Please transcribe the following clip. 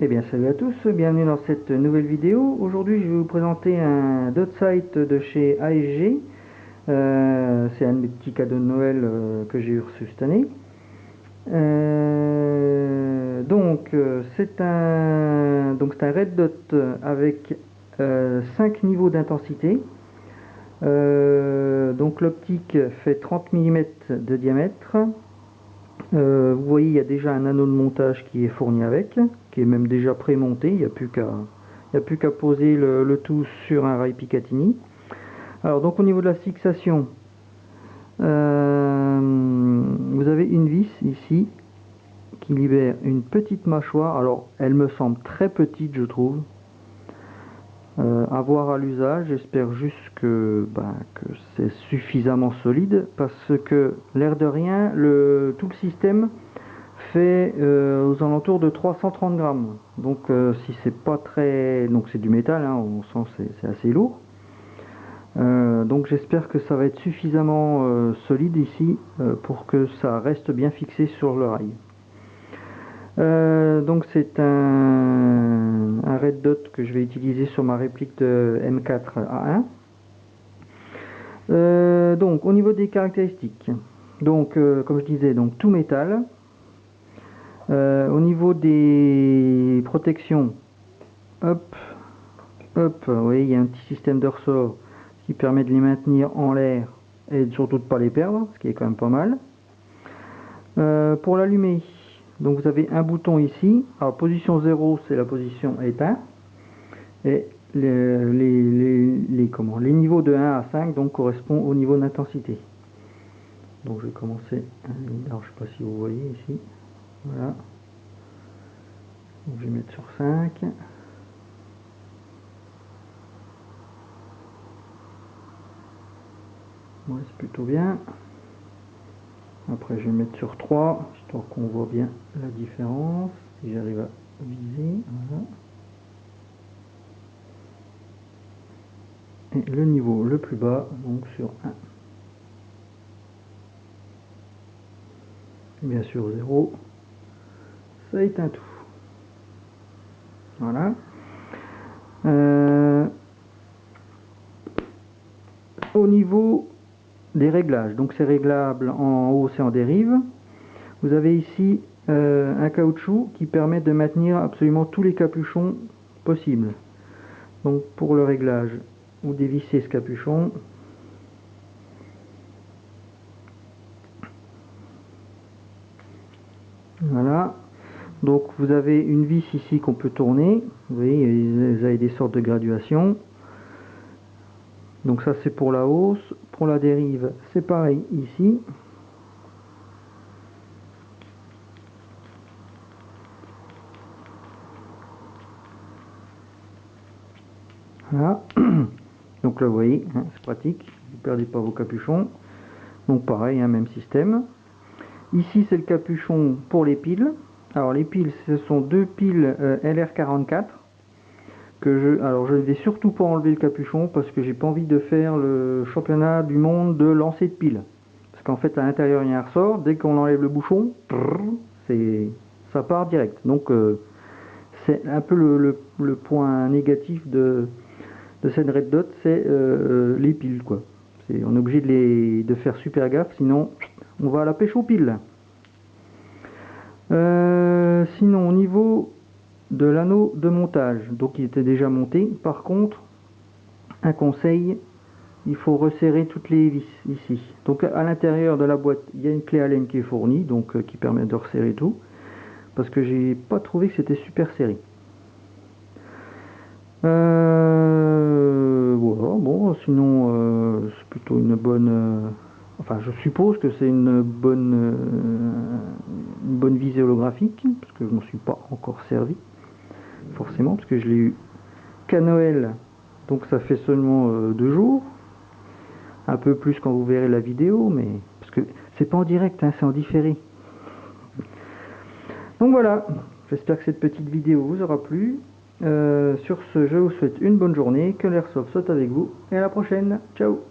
Eh bien salut à tous, bienvenue dans cette nouvelle vidéo. Aujourd'hui je vais vous présenter un dot sight de chez ASG. C'est un des petits cadeaux de Noël que j'ai reçu cette année. C'est un red dot avec 5 niveaux d'intensité. Donc l'optique fait 30 mm de diamètre. Vous voyez, il y a déjà un anneau de montage qui est fourni avec, qui est même déjà pré-monté, il n'y a plus qu'à poser le tout sur un rail Picatinny. Alors donc au niveau de la fixation, vous avez une vis ici qui libère une petite mâchoire. Alors elle me semble très petite, je trouve. À voir à l'usage, j'espère juste que c'est suffisamment solide, parce que l'air de rien, tout le système fait aux alentours de 330 grammes. Donc si c'est pas très, donc c'est du métal, hein, on sent c'est assez lourd. Donc j'espère que ça va être suffisamment solide ici pour que ça reste bien fixé sur le rail. Donc c'est un red dot que je vais utiliser sur ma réplique de M4A1. Donc au niveau des caractéristiques, donc comme je disais, donc tout métal. Au niveau des protections, hop, hop, vous voyez, il y a un petit système de ressort qui permet de les maintenir en l'air et surtout de ne pas les perdre, ce qui est quand même pas mal. Pour l'allumer, donc vous avez un bouton ici. Alors position 0, c'est la position éteint, et les niveaux de 1 à 5 donc correspondent au niveau d'intensité. Donc je vais commencer, alors je ne sais pas si vous voyez ici, voilà. Donc je vais mettre sur 5. Ouais, c'est plutôt bien. Après je vais mettre sur 3, histoire qu'on voit bien la différence, si j'arrive à viser, voilà. Et le niveau le plus bas, donc sur 1. Et bien sûr 0, ça éteint tout. Voilà. Au niveau des réglages, donc c'est réglable en hausse et en dérive. Vous avez ici un caoutchouc qui permet de maintenir absolument tous les capuchons possibles. Donc pour le réglage, vous dévissez ce capuchon. Voilà. Donc vous avez une vis ici qu'on peut tourner. Vous voyez, vous avez des sortes de graduations. Donc ça c'est pour la hausse. Pour la dérive, c'est pareil ici. Voilà. Donc là vous voyez, hein, c'est pratique, vous ne perdez pas vos capuchons. Donc pareil, hein, même système. Ici c'est le capuchon pour les piles. Alors les piles, ce sont deux piles LR44. Alors je ne vais surtout pas enlever le capuchon parce que j'ai pas envie de faire le championnat du monde de lancer de piles. Parce qu'en fait à l'intérieur il y a un ressort, dès qu'on enlève le bouchon, ça part direct. Donc c'est un peu le point négatif de cette red dot, c'est les piles quoi. On est obligé de faire super gaffe, sinon on va à la pêche aux piles. Sinon au niveau de l'anneau de montage, donc il était déjà monté. Par contre, un conseil, il faut resserrer toutes les vis ici. Donc à l'intérieur de la boîte, il y a une clé Allen qui est fournie, donc qui permet de resserrer tout, parce que j'ai pas trouvé que c'était super serré. Voilà, bon, sinon c'est plutôt une bonne. Enfin, je suppose que c'est une bonne visée holographique, parce que je m'en suis pas encore servi, forcément, parce que je l'ai eu qu'à Noël, donc ça fait seulement 2 jours. Un peu plus quand vous verrez la vidéo, mais parce que c'est pas en direct, hein, c'est en différé. Donc voilà, j'espère que cette petite vidéo vous aura plu. Sur ce, je vous souhaite une bonne journée, que l'airsoft soit avec vous, et à la prochaine, ciao.